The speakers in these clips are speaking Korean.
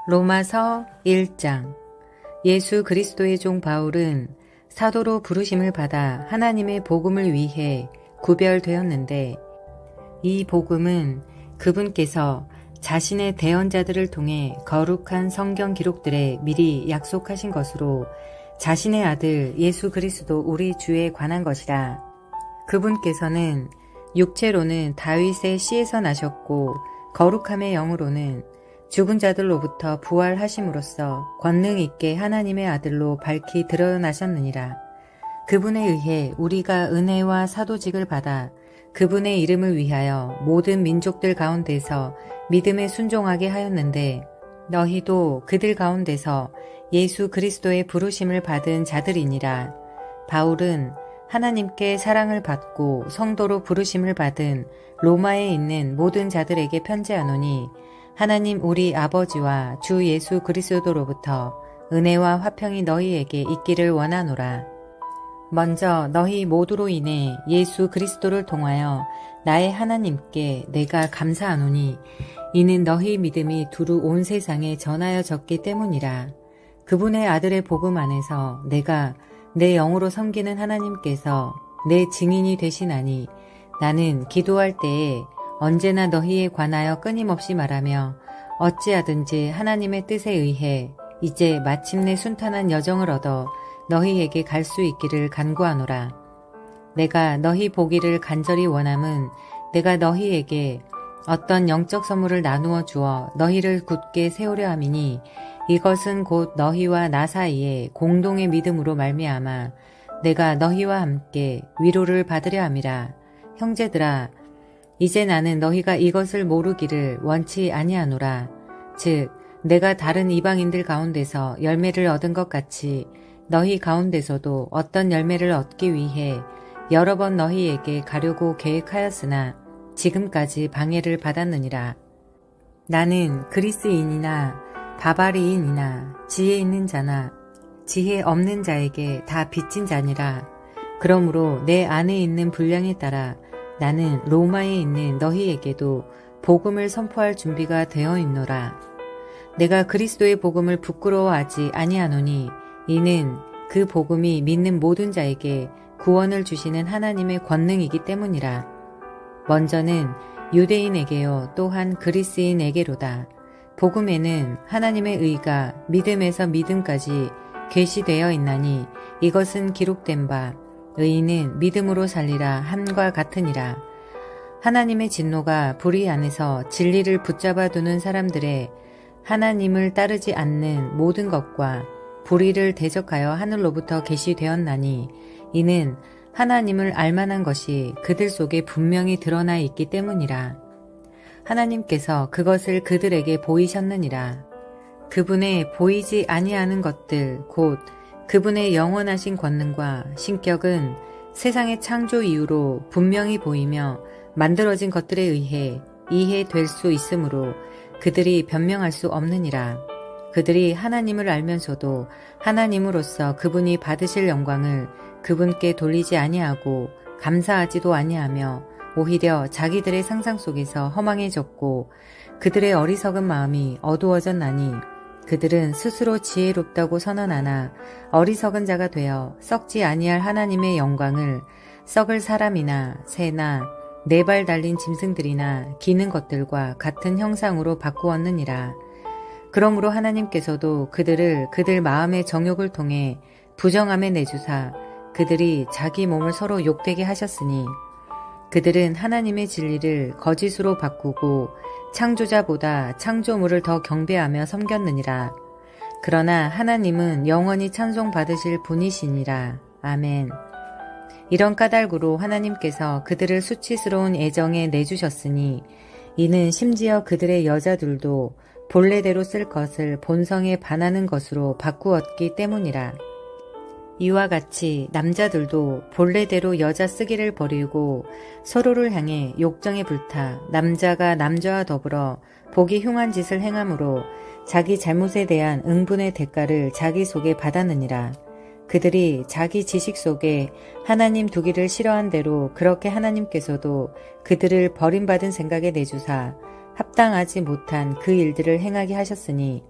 로마서 1장. 예수 그리스도의 종 바울은 사도로 부르심을 받아 하나님의 복음을 위해 구별되었는데, 이 복음은 그분께서 자신의 대언자들을 통해 거룩한 성경 기록들에 미리 약속하신 것으로 자신의 아들 예수 그리스도 우리 주에 관한 것이라. 그분께서는 육체로는 다윗의 씨에서 나셨고 거룩함의 영으로는 죽은 자들로부터 부활하심으로써 권능 있게 하나님의 아들로 밝히 드러나셨느니라. 그분에 의해 우리가 은혜와 사도직을 받아 그분의 이름을 위하여 모든 민족들 가운데서 믿음에 순종하게 하였는데, 너희도 그들 가운데서 예수 그리스도의 부르심을 받은 자들이니라. 바울은 하나님께 사랑을 받고 성도로 부르심을 받은 로마에 있는 모든 자들에게 편지하노니, 하나님 우리 아버지와 주 예수 그리스도로부터 은혜와 화평이 너희에게 있기를 원하노라. 먼저 너희 모두로 인해 예수 그리스도를 통하여 나의 하나님께 내가 감사하노니, 이는 너희 믿음이 두루 온 세상에 전하여졌기 때문이라. 그분의 아들의 복음 안에서 내가 내 영으로 섬기는 하나님께서 내 증인이 되시나니, 나는 기도할 때에 언제나 너희에 관하여 끊임없이 말하며 어찌하든지 하나님의 뜻에 의해 이제 마침내 순탄한 여정을 얻어 너희에게 갈 수 있기를 간구하노라. 내가 너희 보기를 간절히 원함은 내가 너희에게 어떤 영적 선물을 나누어 주어 너희를 굳게 세우려 함이니, 이것은 곧 너희와 나 사이에 공동의 믿음으로 말미암아 내가 너희와 함께 위로를 받으려 함이라. 형제들아, 이제 나는 너희가 이것을 모르기를 원치 아니하노라. 즉, 내가 다른 이방인들 가운데서 열매를 얻은 것 같이 너희 가운데서도 어떤 열매를 얻기 위해 여러 번 너희에게 가려고 계획하였으나 지금까지 방해를 받았느니라. 나는 그리스인이나 바바리인이나 지혜 있는 자나 지혜 없는 자에게 다 빚진 자니라. 그러므로 내 안에 있는 분량에 따라 나는 로마에 있는 너희에게도 복음을 선포할 준비가 되어 있노라. 내가 그리스도의 복음을 부끄러워하지 아니하노니, 이는 그 복음이 믿는 모든 자에게 구원을 주시는 하나님의 권능이기 때문이라. 먼저는 유대인에게요 또한 그리스인에게로다. 복음에는 하나님의 의가 믿음에서 믿음까지 계시되어 있나니, 이것은 기록된 바 의인은 믿음으로 살리라 함과 같으니라. 하나님의 진노가 불의 안에서 진리를 붙잡아 두는 사람들의 하나님을 따르지 않는 모든 것과 불의를 대적하여 하늘로부터 계시되었나니, 이는 하나님을 알만한 것이 그들 속에 분명히 드러나 있기 때문이라. 하나님께서 그것을 그들에게 보이셨느니라. 그분의 보이지 아니하는 것들 곧 그분의 영원하신 권능과 신격은 세상의 창조 이후로 분명히 보이며 만들어진 것들에 의해 이해될 수 있으므로 그들이 변명할 수 없느니라. 그들이 하나님을 알면서도 하나님으로서 그분이 받으실 영광을 그분께 돌리지 아니하고 감사하지도 아니하며 오히려 자기들의 상상 속에서 허망해졌고 그들의 어리석은 마음이 어두워졌나니, 그들은 스스로 지혜롭다고 선언하나 어리석은 자가 되어 썩지 아니할 하나님의 영광을 썩을 사람이나 새나 네 발 달린 짐승들이나 기는 것들과 같은 형상으로 바꾸었느니라. 그러므로 하나님께서도 그들을 그들 마음의 정욕을 통해 부정함에 내주사 그들이 자기 몸을 서로 욕되게 하셨으니, 그들은 하나님의 진리를 거짓으로 바꾸고 창조자보다 창조물을 더 경배하며 섬겼느니라. 그러나 하나님은 영원히 찬송받으실 분이시니라. 아멘. 이런 까닭으로 하나님께서 그들을 수치스러운 애정에 내주셨으니, 이는 심지어 그들의 여자들도 본래대로 쓸 것을 본성에 반하는 것으로 바꾸었기 때문이라. 이와 같이 남자들도 본래대로 여자 쓰기를 버리고 서로를 향해 욕정에 불타 남자가 남자와 더불어 보기 흉한 짓을 행함으로 자기 잘못에 대한 응분의 대가를 자기 속에 받았느니라. 그들이 자기 지식 속에 하나님 두기를 싫어한 대로 그렇게 하나님께서도 그들을 버림받은 생각에 내주사 합당하지 못한 그 일들을 행하게 하셨으니,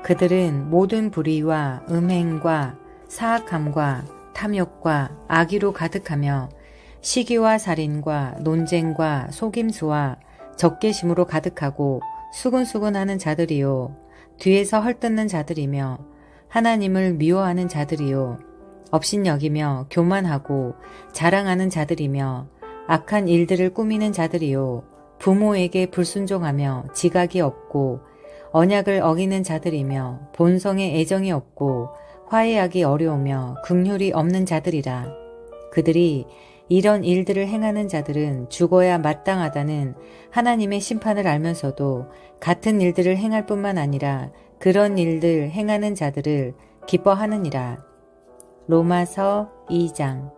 그들은 모든 불의와 음행과 사악함과 탐욕과 악의로 가득하며 시기와 살인과 논쟁과 속임수와 적개심으로 가득하고 수근수근하는 자들이요 뒤에서 헐뜯는 자들이며 하나님을 미워하는 자들이요 업신여기며 교만하고 자랑하는 자들이며 악한 일들을 꾸미는 자들이요 부모에게 불순종하며 지각이 없고 언약을 어기는 자들이며 본성에 애정이 없고 화해하기 어려우며 긍휼이 없는 자들이라. 그들이 이런 일들을 행하는 자들은 죽어야 마땅하다는 하나님의 심판을 알면서도 같은 일들을 행할 뿐만 아니라 그런 일들 행하는 자들을 기뻐하느니라. 로마서 2장.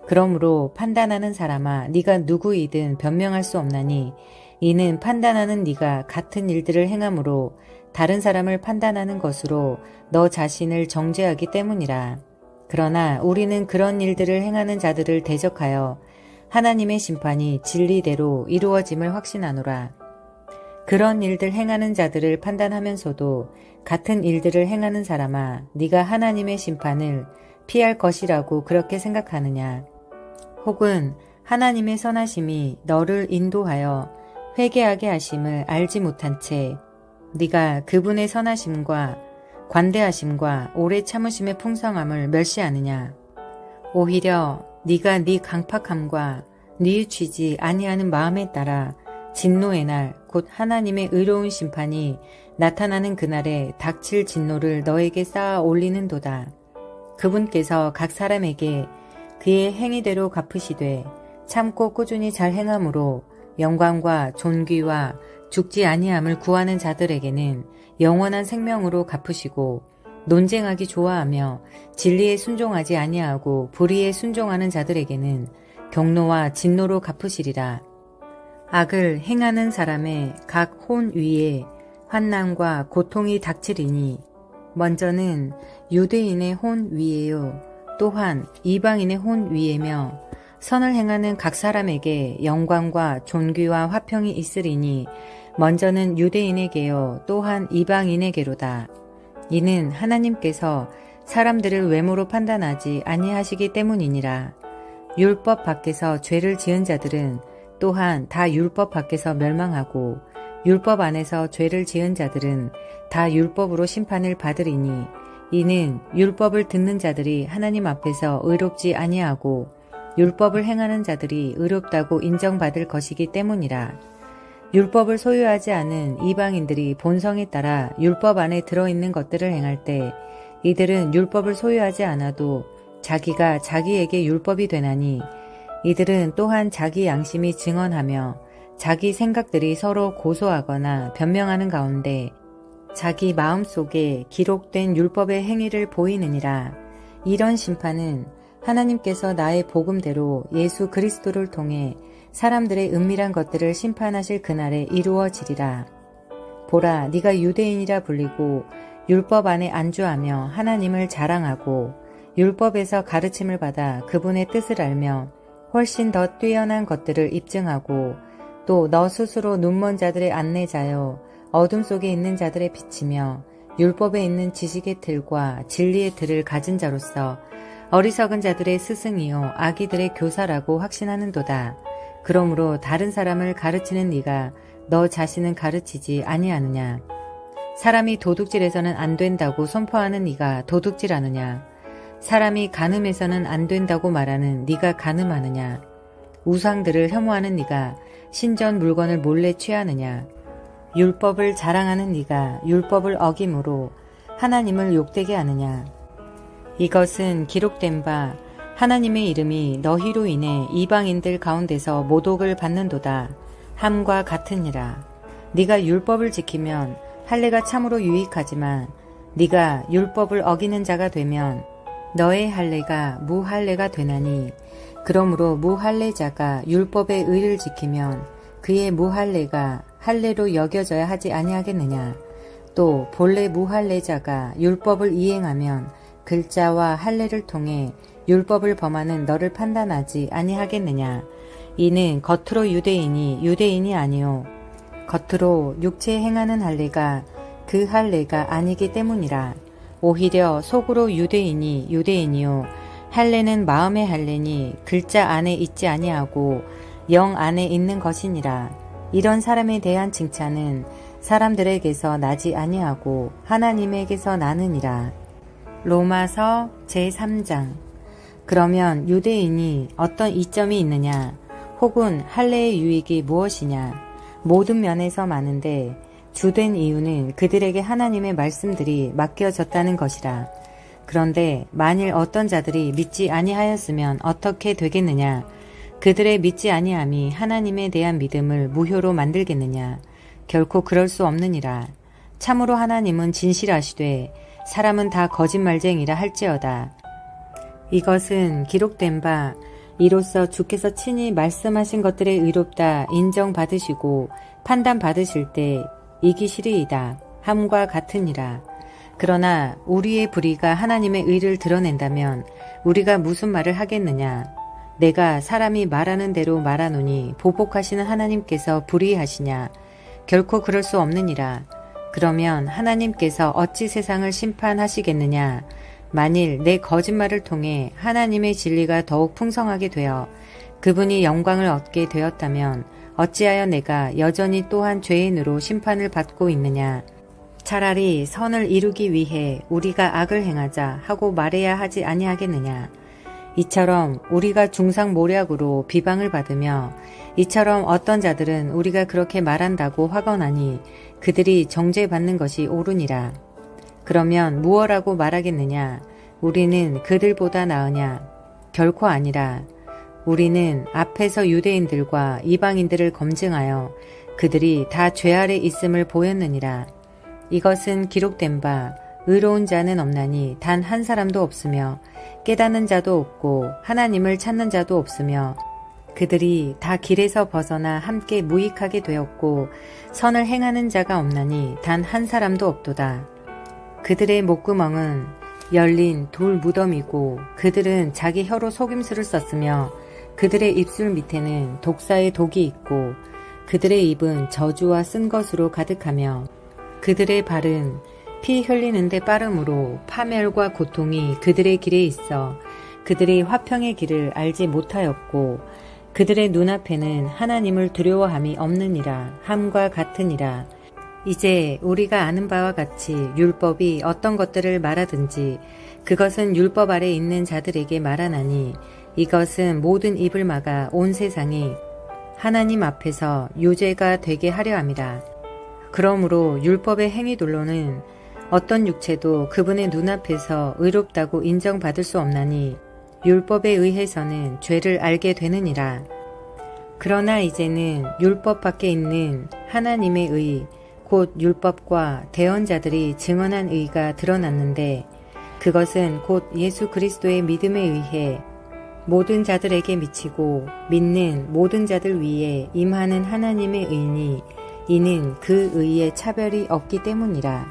그러므로 판단하는 사람아 네가 누구이든 변명할 수 없나니 이는 판단하는 네가 같은 일들을 행함으로 다른 사람을 판단하는 것으로 너 자신을 정죄하기 때문이라. 그러나 우리는 그런 일들을 행하는 자들을 대적하여 하나님의 심판이 진리대로 이루어짐을 확신하노라. 그런 일들 행하는 자들을 판단하면서도 같은 일들을 행하는 사람아 네가 하나님의 심판을 피할 것이라고 그렇게 생각하느냐. 혹은 하나님의 선하심이 너를 인도하여 회개하게 하심을 알지 못한 채 네가 그분의 선하심과 관대하심과 오래 참으심의 풍성함을 멸시하느냐. 오히려 네가 네 강팍함과 뉘우치지 아니하는 마음에 따라 진노의 날 곧 하나님의 의로운 심판이 나타나는 그날에 닥칠 진노를 너에게 쌓아 올리는도다. 그분께서 각 사람에게 그의 행위대로 갚으시되 참고 꾸준히 잘 행함으로 영광과 존귀와 죽지 아니함을 구하는 자들에게는 영원한 생명으로 갚으시고 논쟁하기 좋아하며 진리에 순종하지 아니하고 불의에 순종하는 자들에게는 경노와 진노로 갚으시리라. 악을 행하는 사람의 각 혼 위에 환난과 고통이 닥치리니 먼저는 유대인의 혼 위에요 또한 이방인의 혼 위에며 선을 행하는 각 사람에게 영광과 존귀와 화평이 있으리니 먼저는 유대인에게요 또한 이방인에게로다. 이는 하나님께서 사람들을 외모로 판단하지 아니하시기 때문이니라. 율법 밖에서 죄를 지은 자들은 또한 다 율법 밖에서 멸망하고 율법 안에서 죄를 지은 자들은 다 율법으로 심판을 받으리니 이는 율법을 듣는 자들이 하나님 앞에서 의롭지 아니하고 율법을 행하는 자들이 의롭다고 인정받을 것이기 때문이라. 율법을 소유하지 않은 이방인들이 본성에 따라 율법 안에 들어있는 것들을 행할 때 이들은 율법을 소유하지 않아도 자기가 자기에게 율법이 되나니 이들은 또한 자기 양심이 증언하며 자기 생각들이 서로 고소하거나 변명하는 가운데 자기 마음속에 기록된 율법의 행위를 보이느니라. 이런 심판은 하나님께서 나의 복음대로 예수 그리스도를 통해 사람들의 은밀한 것들을 심판하실 그날에 이루어지리라. 보라, 네가 유대인이라 불리고 율법 안에 안주하며 하나님을 자랑하고 율법에서 가르침을 받아 그분의 뜻을 알며 훨씬 더 뛰어난 것들을 입증하고 또 너 스스로 눈먼 자들의 안내자여 어둠 속에 있는 자들의 빛이며 율법에 있는 지식의 틀과 진리의 틀을 가진 자로서 어리석은 자들의 스승이요 아기들의 교사라고 확신하는도다. 그러므로 다른 사람을 가르치는 네가 너 자신은 가르치지 아니하느냐. 사람이 도둑질해서는 안 된다고 선포하는 네가 도둑질하느냐. 사람이 간음해서는 안 된다고 말하는 네가 간음하느냐. 우상들을 혐오하는 네가 신전 물건을 몰래 취하느냐. 율법을 자랑하는 네가 율법을 어김으로 하나님을 욕되게 하느냐. 이것은 기록된 바 하나님의 이름이 너희로 인해 이방인들 가운데서 모독을 받는도다 함과 같으니라. 네가 율법을 지키면 할례가 참으로 유익하지만 네가 율법을 어기는 자가 되면 너의 할례가 무할례가 되나니 그러므로 무할례자가 율법의 의를 지키면 그의 무할례가 할례로 여겨져야 하지 아니하겠느냐. 또 본래 무할례자가 율법을 이행하면 글자와 할례를 통해 율법을 범하는 너를 판단하지 아니하겠느냐. 이는 겉으로 유대인이 유대인이 아니요 겉으로 육체에 행하는 할례가 그 할례가 아니기 때문이라. 오히려 속으로 유대인이 유대인이요 할례는 마음의 할례니 글자 안에 있지 아니하고 영 안에 있는 것이니라. 이런 사람에 대한 칭찬은 사람들에게서 나지 아니하고 하나님에게서 나느니라. 로마서 제3장. 그러면 유대인이 어떤 이점이 있느냐? 혹은 할례의 유익이 무엇이냐? 모든 면에서 많은데 주된 이유는 그들에게 하나님의 말씀들이 맡겨졌다는 것이라. 그런데 만일 어떤 자들이 믿지 아니하였으면 어떻게 되겠느냐? 그들의 믿지 아니함이 하나님에 대한 믿음을 무효로 만들겠느냐? 결코 그럴 수 없느니라. 참으로 하나님은 진실하시되 사람은 다 거짓말쟁이라 할지어다. 이것은 기록된 바 이로써 주께서 친히 말씀하신 것들의 의롭다 인정받으시고 판단받으실 때 이기시리이다 함과 같으니라. 그러나 우리의 불의가 하나님의 의를 드러낸다면 우리가 무슨 말을 하겠느냐? 내가 사람이 말하는 대로 말하노니 보복하시는 하나님께서 불의하시냐? 결코 그럴 수 없느니라. 그러면 하나님께서 어찌 세상을 심판하시겠느냐? 만일 내 거짓말을 통해 하나님의 진리가 더욱 풍성하게 되어 그분이 영광을 얻게 되었다면 어찌하여 내가 여전히 또한 죄인으로 심판을 받고 있느냐? 차라리 선을 이루기 위해 우리가 악을 행하자 하고 말해야 하지 아니하겠느냐? 이처럼 우리가 중상모략으로 비방을 받으며 이처럼 어떤 자들은 우리가 그렇게 말한다고 화건하니 그들이 정죄받는 것이 옳으니라. 그러면 무엇라고 말하겠느냐? 우리는 그들보다 나으냐? 결코 아니라. 우리는 앞에서 유대인들과 이방인들을 검증하여 그들이 다 죄 아래 있음을 보였느니라. 이것은 기록된 바 의로운 자는 없나니 단 한 사람도 없으며 깨닫는 자도 없고 하나님을 찾는 자도 없으며 그들이 다 길에서 벗어나 함께 무익하게 되었고 선을 행하는 자가 없나니 단 한 사람도 없도다. 그들의 목구멍은 열린 돌 무덤이고 그들은 자기 혀로 속임수를 썼으며 그들의 입술 밑에는 독사의 독이 있고 그들의 입은 저주와 쓴 것으로 가득하며 그들의 발은 피 흘리는데 빠름으로 파멸과 고통이 그들의 길에 있어 그들이 화평의 길을 알지 못하였고 그들의 눈앞에는 하나님을 두려워함이 없느니라 함과 같으니라. 이제 우리가 아는 바와 같이 율법이 어떤 것들을 말하든지 그것은 율법 아래 있는 자들에게 말하나니 이것은 모든 입을 막아 온 세상이 하나님 앞에서 유죄가 되게 하려 함이라. 그러므로 율법의 행위들로는 어떤 육체도 그분의 눈앞에서 의롭다고 인정받을 수 없나니 율법에 의해서는 죄를 알게 되느니라. 그러나 이제는 율법 밖에 있는 하나님의 의 곧 율법과 대언자들이 증언한 의가 드러났는데 그것은 곧 예수 그리스도의 믿음에 의해 모든 자들에게 미치고 믿는 모든 자들 위에 임하는 하나님의 의니 이는 그 의에 차별이 없기 때문이라.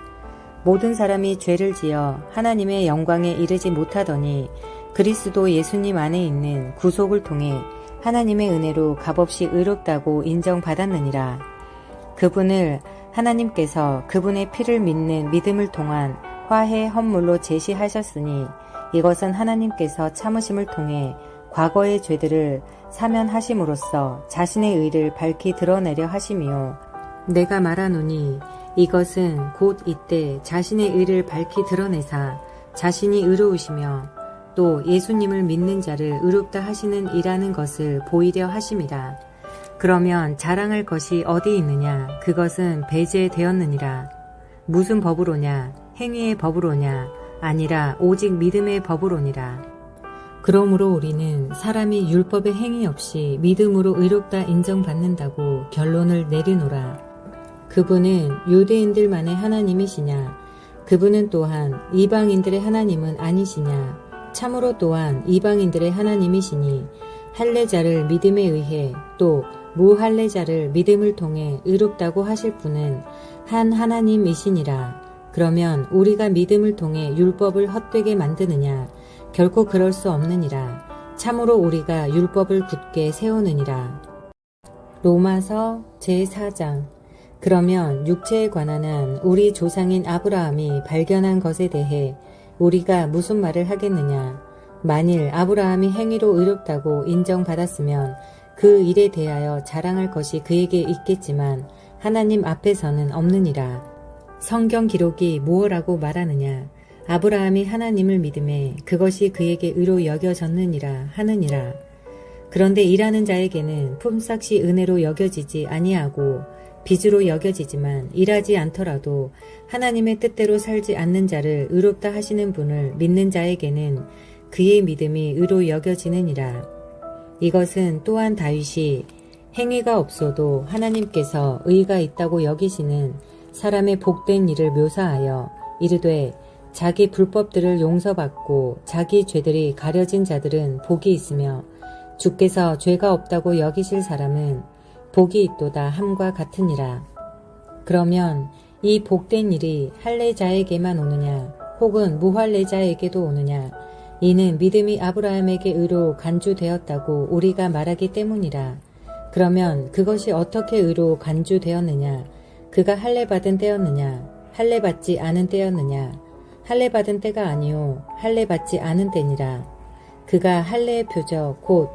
모든 사람이 죄를 지어 하나님의 영광에 이르지 못하더니 그리스도 예수님 안에 있는 구속을 통해 하나님의 은혜로 값없이 의롭다고 인정받았느니라. 그분을 하나님께서 그분의 피를 믿는 믿음을 통한 화해 헌물로 제시하셨으니 이것은 하나님께서 참으심을 통해 과거의 죄들을 사면하심으로써 자신의 의를 밝히 드러내려 하심이요. 내가 말하노니 이것은 곧 이때 자신의 의를 밝히 드러내사 자신이 의로우시며 또 예수님을 믿는 자를 의롭다 하시는 이라는 것을 보이려 하심이라. 그러면 자랑할 것이 어디 있느냐? 그것은 배제되었느니라. 무슨 법으로냐? 행위의 법으로냐? 아니라 오직 믿음의 법으로니라. 그러므로 우리는 사람이 율법의 행위 없이 믿음으로 의롭다 인정받는다고 결론을 내리노라. 그분은 유대인들만의 하나님이시냐? 그분은 또한 이방인들의 하나님은 아니시냐? 참으로 또한 이방인들의 하나님이시니 할례자를 믿음에 의해 또 무할례자를 믿음을 통해 의롭다고 하실 분은 한 하나님이시니라. 그러면 우리가 믿음을 통해 율법을 헛되게 만드느냐? 결코 그럴 수 없느니라. 참으로 우리가 율법을 굳게 세우느니라. 로마서 제4장. 그러면 육체에 관한 한 우리 조상인 아브라함이 발견한 것에 대해 우리가 무슨 말을 하겠느냐? 만일 아브라함이 행위로 의롭다고 인정받았으면 그 일에 대하여 자랑할 것이 그에게 있겠지만 하나님 앞에서는 없느니라. 성경 기록이 무엇라고 말하느냐? 아브라함이 하나님을 믿음에 그것이 그에게 의로 여겨졌느니라 하느니라. 그런데 일하는 자에게는 품삯이 은혜로 여겨지지 아니하고 빚으로 여겨지지만 일하지 않더라도 하나님의 뜻대로 살지 않는 자를 의롭다 하시는 분을 믿는 자에게는 그의 믿음이 의로 여겨지느니라. 이것은 또한 다윗이 행위가 없어도 하나님께서 의가 있다고 여기시는 사람의 복된 일을 묘사하여 이르되 자기 불법들을 용서받고 자기 죄들이 가려진 자들은 복이 있으며 주께서 죄가 없다고 여기실 사람은 복이 있도다 함과 같으니라. 그러면 이 복된 일이 할례자에게만 오느냐 혹은 무할례자에게도 오느냐? 이는 믿음이 아브라함에게 의로 간주되었다고 우리가 말하기 때문이라. 그러면 그것이 어떻게 의로 간주되었느냐? 그가 할례받은 때였느냐? 할례받지 않은 때였느냐? 할례받은 때가 아니요 할례받지 않은 때니라. 그가 할례의 표적 곧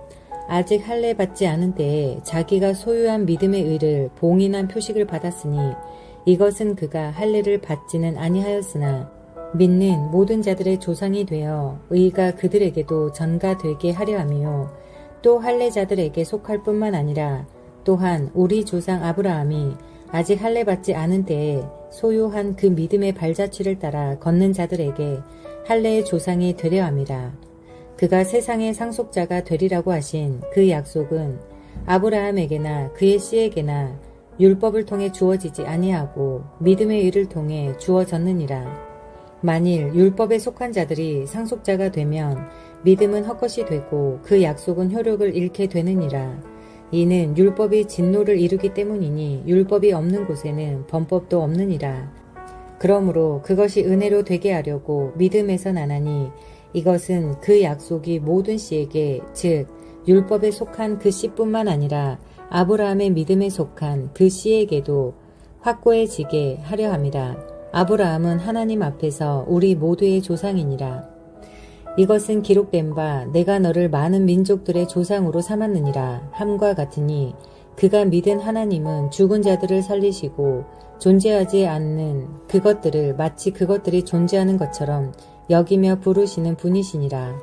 아직 할례받지 않은 때에 자기가 소유한 믿음의 의를 봉인한 표식을 받았으니 이것은 그가 할례를 받지는 아니하였으나 믿는 모든 자들의 조상이 되어 의가 그들에게도 전가되게 하려 함이요 또 할례자들에게 속할 뿐만 아니라 또한 우리 조상 아브라함이 아직 할례받지 않은 때에 소유한 그 믿음의 발자취를 따라 걷는 자들에게 할례의 조상이 되려 함이라. 그가 세상의 상속자가 되리라고 하신 그 약속은 아브라함에게나 그의 씨에게나 율법을 통해 주어지지 아니하고 믿음의 일을 통해 주어졌느니라. 만일 율법에 속한 자들이 상속자가 되면 믿음은 헛것이 되고 그 약속은 효력을 잃게 되느니라. 이는 율법이 진노를 이루기 때문이니 율법이 없는 곳에는 범법도 없느니라. 그러므로 그것이 은혜로 되게 하려고 믿음에서 나나니 이것은 그 약속이 모든 씨에게 즉 율법에 속한 그 씨뿐만 아니라 아브라함의 믿음에 속한 그 씨에게도 확고해지게 하려 함이라. 아브라함은 하나님 앞에서 우리 모두의 조상이니라. 이것은 기록된 바 내가 너를 많은 민족들의 조상으로 삼았느니라 함과 같으니 그가 믿은 하나님은 죽은 자들을 살리시고 존재하지 않는 그것들을 마치 그것들이 존재하는 것처럼 여기며 부르시는 분이시니라.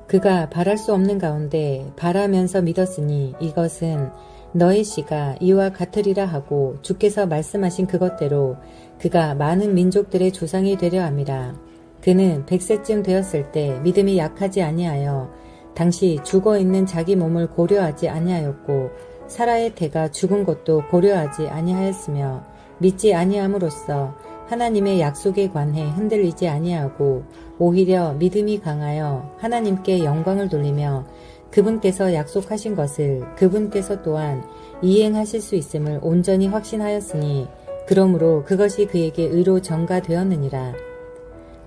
그가 바랄 수 없는 가운데 바라면서 믿었으니 이것은 너의 씨가 이와 같으리라 하고 주께서 말씀하신 그것대로 그가 많은 민족들의 조상이 되려 함이라. 그는 100세쯤 되었을 때 믿음이 약하지 아니하여 당시 죽어있는 자기 몸을 고려하지 아니하였고 사라의 태가 죽은 것도 고려하지 아니하였으며 믿지 아니함으로써 하나님의 약속에 관해 흔들리지 아니하고 오히려 믿음이 강하여 하나님께 영광을 돌리며 그분께서 약속하신 것을 그분께서 또한 이행하실 수 있음을 온전히 확신하였으니 그러므로 그것이 그에게 의로 전가되었느니라.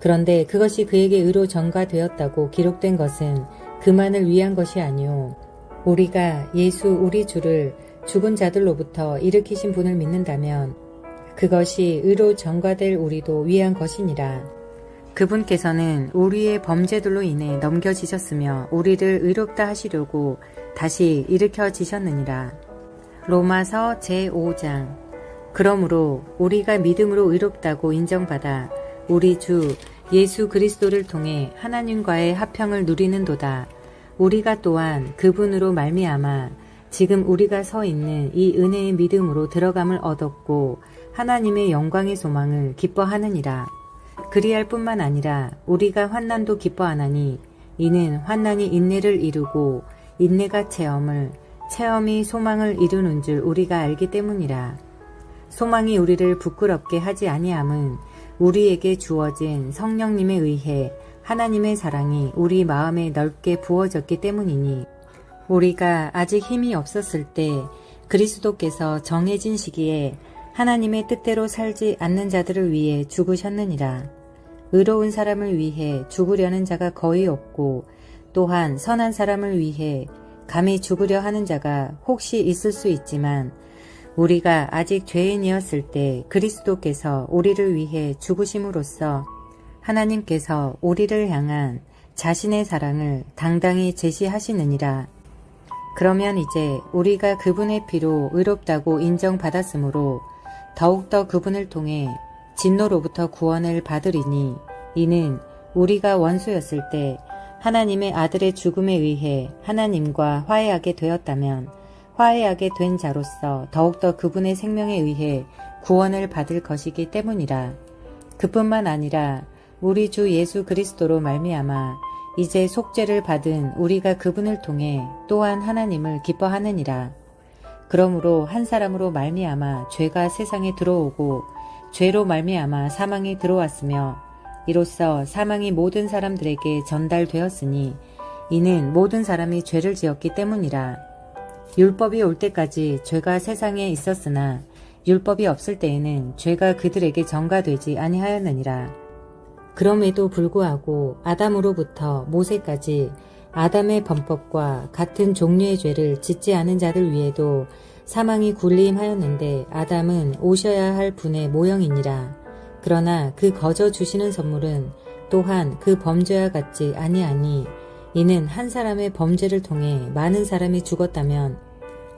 그런데 그것이 그에게 의로 전가되었다고 기록된 것은 그만을 위한 것이 아니오 우리가 예수 우리 주를 죽은 자들로부터 일으키신 분을 믿는다면 그것이 의로 전가될 우리도 위한 것이니라. 그분께서는 우리의 범죄들로 인해 넘겨지셨으며 우리를 의롭다 하시려고 다시 일으켜지셨느니라. 로마서 제5장. 그러므로 우리가 믿음으로 의롭다고 인정받아 우리 주 예수 그리스도를 통해 하나님과의 화평을 누리는도다. 우리가 또한 그분으로 말미암아 지금 우리가 서 있는 이 은혜의 믿음으로 들어감을 얻었고 하나님의 영광의 소망을 기뻐하느니라. 그리할 뿐만 아니라 우리가 환난도 기뻐하나니 이는 환난이 인내를 이루고 인내가 체험을 체험이 소망을 이루는 줄 우리가 알기 때문이라. 소망이 우리를 부끄럽게 하지 아니함은 우리에게 주어진 성령님에 의해 하나님의 사랑이 우리 마음에 넓게 부어졌기 때문이니 우리가 아직 힘이 없었을 때 그리스도께서 정해진 시기에 하나님의 뜻대로 살지 않는 자들을 위해 죽으셨느니라. 의로운 사람을 위해 죽으려는 자가 거의 없고 또한 선한 사람을 위해 감히 죽으려 하는 자가 혹시 있을 수 있지만 우리가 아직 죄인이었을 때 그리스도께서 우리를 위해 죽으심으로써 하나님께서 우리를 향한 자신의 사랑을 당당히 제시하시느니라. 그러면 이제 우리가 그분의 피로 의롭다고 인정받았으므로 더욱더 그분을 통해 진노로부터 구원을 받으리니, 이는 우리가 원수였을 때 하나님의 아들의 죽음에 의해 하나님과 화해하게 되었다면 화해하게 된 자로서 더욱더 그분의 생명에 의해 구원을 받을 것이기 때문이라. 그뿐만 아니라 우리 주 예수 그리스도로 말미암아 이제 속죄를 받은 우리가 그분을 통해 또한 하나님을 기뻐하느니라. 그러므로 한 사람으로 말미암아 죄가 세상에 들어오고 죄로 말미암아 사망이 들어왔으며 이로써 사망이 모든 사람들에게 전달되었으니 이는 모든 사람이 죄를 지었기 때문이라. 율법이 올 때까지 죄가 세상에 있었으나 율법이 없을 때에는 죄가 그들에게 전가되지 아니하였느니라. 그럼에도 불구하고 아담으로부터 모세까지 아담의 범법과 같은 종류의 죄를 짓지 않은 자들 위에도 사망이 군림하였는데 아담은 오셔야 할 분의 모형이니라. 그러나 그 거저 주시는 선물은 또한 그 범죄와 같지 아니하니, 이는 한 사람의 범죄를 통해 많은 사람이 죽었다면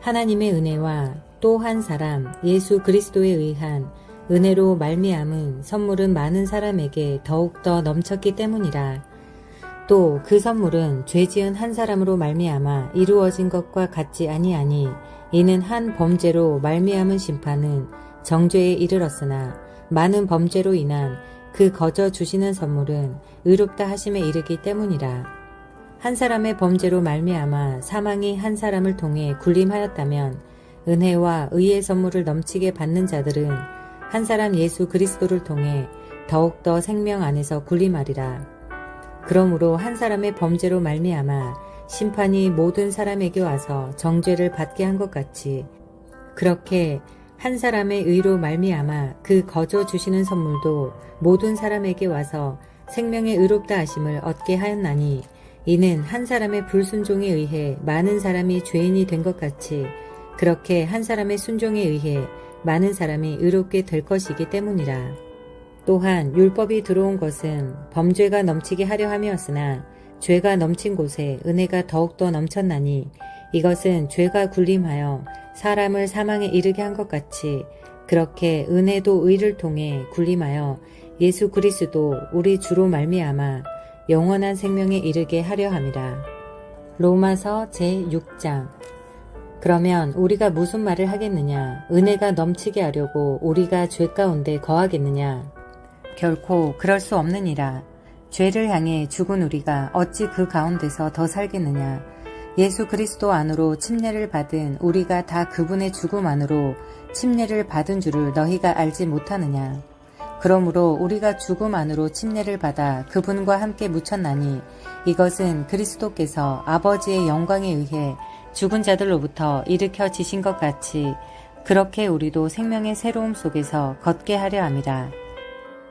하나님의 은혜와 또 한 사람 예수 그리스도에 의한 은혜로 말미암은 선물은 많은 사람에게 더욱더 넘쳤기 때문이라. 또 그 선물은 죄지은 한 사람으로 말미암아 이루어진 것과 같지 아니하니, 이는 한 범죄로 말미암은 심판은 정죄에 이르렀으나 많은 범죄로 인한 그 거저 주시는 선물은 의롭다 하심에 이르기 때문이라. 한 사람의 범죄로 말미암아 사망이 한 사람을 통해 군림하였다면 은혜와 의의 선물을 넘치게 받는 자들은 한 사람 예수 그리스도를 통해 더욱더 생명 안에서 군림하리라. 그러므로 한 사람의 범죄로 말미암아 심판이 모든 사람에게 와서 정죄를 받게 한 것 같이, 그렇게 한 사람의 의로 말미암아 그 거저 주시는 선물도 모든 사람에게 와서 생명의 의롭다 하심을 얻게 하였나니, 이는 한 사람의 불순종에 의해 많은 사람이 죄인이 된 것 같이 그렇게 한 사람의 순종에 의해 많은 사람이 의롭게 될 것이기 때문이라. 또한 율법이 들어온 것은 범죄가 넘치게 하려 함이었으나 죄가 넘친 곳에 은혜가 더욱더 넘쳤나니, 이것은 죄가 군림하여 사람을 사망에 이르게 한 것 같이 그렇게 은혜도 의를 통해 군림하여 예수 그리스도 우리 주로 말미암아 영원한 생명에 이르게 하려 함이라. 로마서 제6장. 그러면 우리가 무슨 말을 하겠느냐? 은혜가 넘치게 하려고 우리가 죄 가운데 거하겠느냐? 결코 그럴 수 없느니라. 죄를 향해 죽은 우리가 어찌 그 가운데서 더 살겠느냐? 예수 그리스도 안으로 침례를 받은 우리가 다 그분의 죽음 안으로 침례를 받은 줄을 너희가 알지 못하느냐? 그러므로 우리가 죽음 안으로 침례를 받아 그분과 함께 묻혔나니, 이것은 그리스도께서 아버지의 영광에 의해 죽은 자들로부터 일으켜 지신 것 같이 그렇게 우리도 생명의 새로움 속에서 걷게 하려 함이라.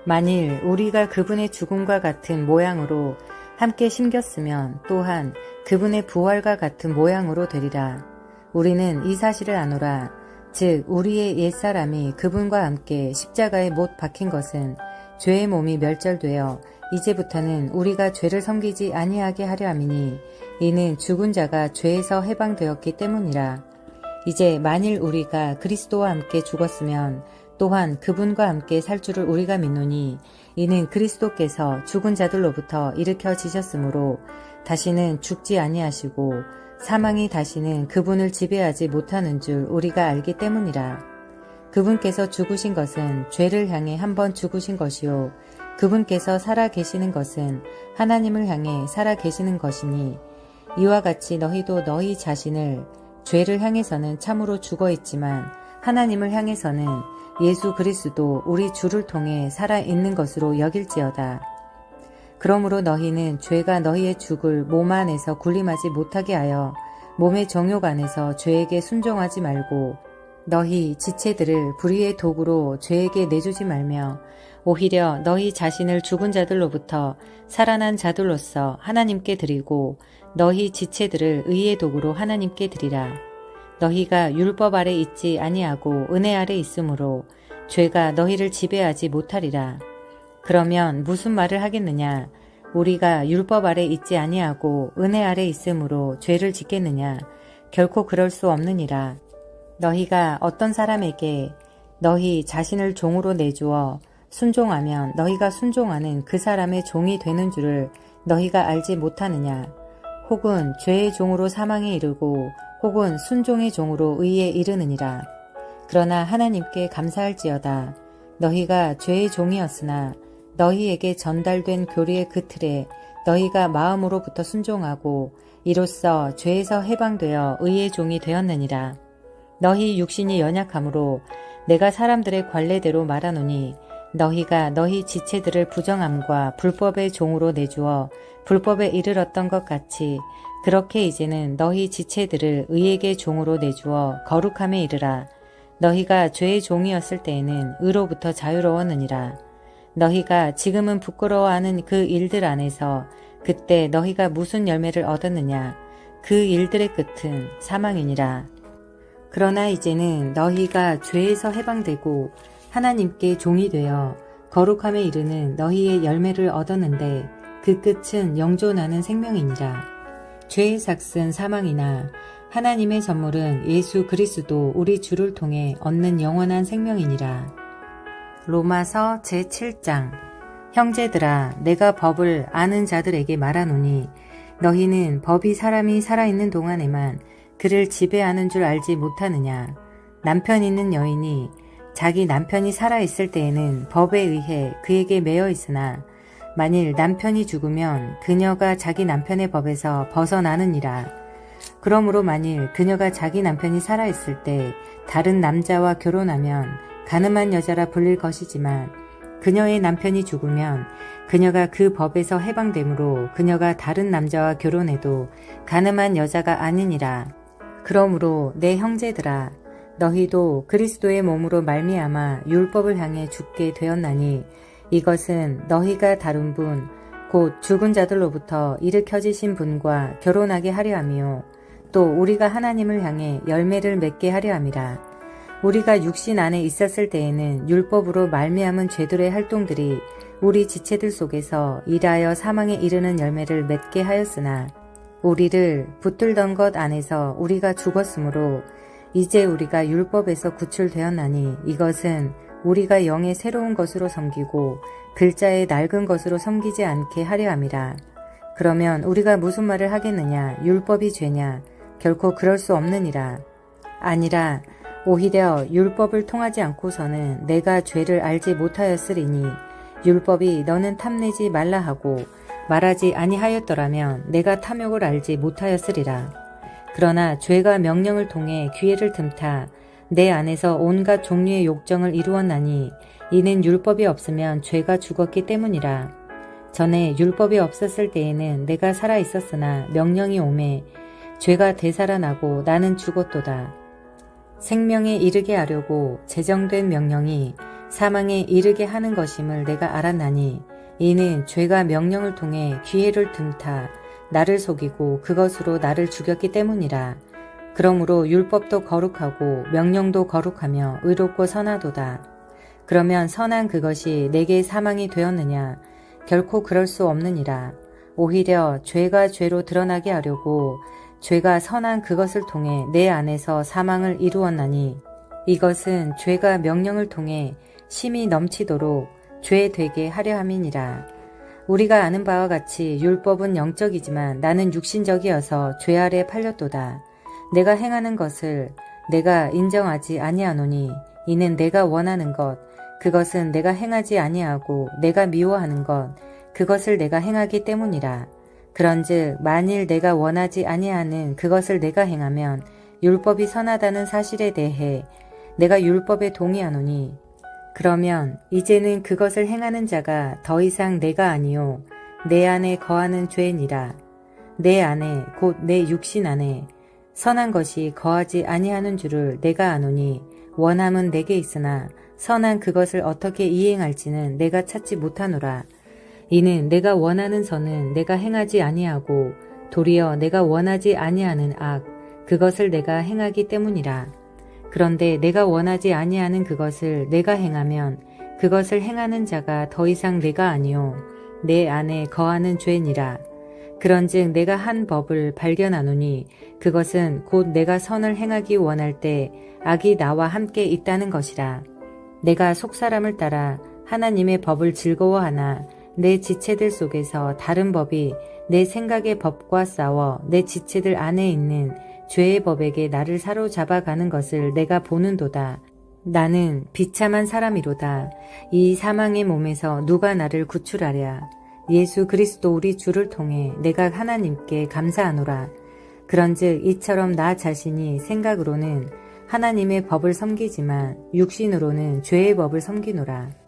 만일 우리가 그분의 죽음과 같은 모양으로 함께 심겼으면 또한 그분의 부활과 같은 모양으로 되리라. 우리는 이 사실을 아노라. 즉 우리의 옛사람이 그분과 함께 십자가에 못 박힌 것은 죄의 몸이 멸절되어 이제부터는 우리가 죄를 섬기지 아니하게 하려 함이니, 이는 죽은 자가 죄에서 해방되었기 때문이라. 이제 만일 우리가 그리스도와 함께 죽었으면 또한 그분과 함께 살 줄을 우리가 믿노니, 이는 그리스도께서 죽은 자들로부터 일으켜 지셨으므로 다시는 죽지 아니하시고 사망이 다시는 그분을 지배하지 못하는 줄 우리가 알기 때문이라. 그분께서 죽으신 것은 죄를 향해 한번 죽으신 것이요 그분께서 살아 계시는 것은 하나님을 향해 살아 계시는 것이니, 이와 같이 너희도 너희 자신을 죄를 향해서는 참으로 죽어 있지만 하나님을 향해서는 예수 그리스도 우리 주를 통해 살아 있는 것으로 여길지어다. 그러므로 너희는 죄가 너희의 죽을 몸 안에서 군림하지 못하게 하여 몸의 정욕 안에서 죄에게 순종하지 말고, 너희 지체들을 불의의 도구로 죄에게 내주지 말며 오히려 너희 자신을 죽은 자들로부터 살아난 자들로서 하나님께 드리고 너희 지체들을 의의 도구로 하나님께 드리라. 너희가 율법 아래 있지 아니하고 은혜 아래 있으므로 죄가 너희를 지배하지 못하리라. 그러면 무슨 말을 하겠느냐? 우리가 율법 아래 있지 아니하고 은혜 아래 있으므로 죄를 짓겠느냐? 결코 그럴 수 없느니라. 너희가 어떤 사람에게 너희 자신을 종으로 내주어 순종하면 너희가 순종하는 그 사람의 종이 되는 줄을 너희가 알지 못하느냐? 혹은 죄의 종으로 사망에 이르고 혹은 순종의 종으로 의에 이르느니라. 그러나 하나님께 감사할지어다. 너희가 죄의 종이었으나 너희에게 전달된 교리의 그 틀에 너희가 마음으로부터 순종하고 이로써 죄에서 해방되어 의의 종이 되었느니라. 너희 육신이 연약함으로 내가 사람들의 관례대로 말하노니 너희가 너희 지체들을 부정함과 불법의 종으로 내주어 불법에 이르렀던 것 같이 그렇게 이제는 너희 지체들을 의에게 종으로 내주어 거룩함에 이르라. 너희가 죄의 종이었을 때에는 의로부터 자유로웠느니라. 너희가 지금은 부끄러워하는 그 일들 안에서 그때 너희가 무슨 열매를 얻었느냐? 그 일들의 끝은 사망이니라. 그러나 이제는 너희가 죄에서 해방되고 하나님께 종이 되어 거룩함에 이르는 너희의 열매를 얻었는데 그 끝은 영존하는 생명이니라. 죄의 삭은 사망이나 하나님의 선물은 예수 그리스도 우리 주를 통해 얻는 영원한 생명이니라. 로마서 제7장. 형제들아, 내가 법을 아는 자들에게 말하노니 너희는 법이 사람이 살아있는 동안에만 그를 지배하는 줄 알지 못하느냐. 남편 있는 여인이 자기 남편이 살아있을 때에는 법에 의해 그에게 매여 있으나 만일 남편이 죽으면 그녀가 자기 남편의 법에서 벗어나느니라. 그러므로 만일 그녀가 자기 남편이 살아있을 때 다른 남자와 결혼하면 가늠한 여자라 불릴 것이지만 그녀의 남편이 죽으면 그녀가 그 법에서 해방되므로 그녀가 다른 남자와 결혼해도 가늠한 여자가 아니니라. 그러므로 내 형제들아, 너희도 그리스도의 몸으로 말미암아 율법을 향해 죽게 되었나니 이것은 너희가 다룬 분, 곧 죽은 자들로부터 일으켜지신 분과 결혼하게 하려 함이요 또 우리가 하나님을 향해 열매를 맺게 하려 함이라. 우리가 육신 안에 있었을 때에는 율법으로 말미암은 죄들의 활동들이 우리 지체들 속에서 일하여 사망에 이르는 열매를 맺게 하였으나 우리를 붙들던 것 안에서 우리가 죽었으므로 이제 우리가 율법에서 구출되었나니 이것은 우리가 영의 새로운 것으로 섬기고 글자의 낡은 것으로 섬기지 않게 하려 함이라. 그러면 우리가 무슨 말을 하겠느냐? 율법이 죄냐? 결코 그럴 수 없느니라. 아니라 오히려 율법을 통하지 않고서는 내가 죄를 알지 못하였으리니 율법이 너는 탐내지 말라 하고 말하지 아니하였더라면 내가 탐욕을 알지 못하였으리라. 그러나 죄가 명령을 통해 기회를 틈타 내 안에서 온갖 종류의 욕정을 이루었나니 이는 율법이 없으면 죄가 죽었기 때문이라. 전에 율법이 없었을 때에는 내가 살아 있었으나 명령이 오매 죄가 되살아나고 나는 죽었도다. 생명에 이르게 하려고 제정된 명령이 사망에 이르게 하는 것임을 내가 알았나니 이는 죄가 명령을 통해 기회를 틈타 나를 속이고 그것으로 나를 죽였기 때문이라. 그러므로 율법도 거룩하고 명령도 거룩하며 의롭고 선하도다. 그러면 선한 그것이 내게 사망이 되었느냐? 결코 그럴 수 없느니라. 오히려 죄가 죄로 드러나게 하려고 죄가 선한 그것을 통해 내 안에서 사망을 이루었나니 이것은 죄가 명령을 통해 심히 넘치도록 죄 되게 하려 함이니라. 우리가 아는 바와 같이 율법은 영적이지만 나는 육신적이어서 죄 아래 팔렸도다. 내가 행하는 것을 내가 인정하지 아니하노니 이는 내가 원하는 것 그것은 내가 행하지 아니하고 내가 미워하는 것 그것을 내가 행하기 때문이라. 그런즉 만일 내가 원하지 아니하는 그것을 내가 행하면 율법이 선하다는 사실에 대해 내가 율법에 동의하노니 그러면 이제는 그것을 행하는 자가 더 이상 내가 아니요 내 안에 거하는 죄니라. 내 안에 곧 내 육신 안에 선한 것이 거하지 아니하는 줄을 내가 아노니 원함은 내게 있으나 선한 그것을 어떻게 이행할지는 내가 찾지 못하노라. 이는 내가 원하는 선은 내가 행하지 아니하고 도리어 내가 원하지 아니하는 악 그것을 내가 행하기 때문이라. 그런데 내가 원하지 아니하는 그것을 내가 행하면 그것을 행하는 자가 더 이상 내가 아니요 내 안에 거하는 죄니라. 그런즉 내가 한 법을 발견하노니 그것은 곧 내가 선을 행하기 원할 때 악이 나와 함께 있다는 것이라. 내가 속사람을 따라 하나님의 법을 즐거워하나 내 지체들 속에서 다른 법이 내 생각의 법과 싸워 내 지체들 안에 있는 죄의 법에게 나를 사로잡아가는 것을 내가 보는도다. 나는 비참한 사람이로다. 이 사망의 몸에서 누가 나를 구출하랴. 예수 그리스도 우리 주를 통해 내가 하나님께 감사하노라. 그런즉 이처럼 나 자신이 생각으로는 하나님의 법을 섬기지만 육신으로는 죄의 법을 섬기노라.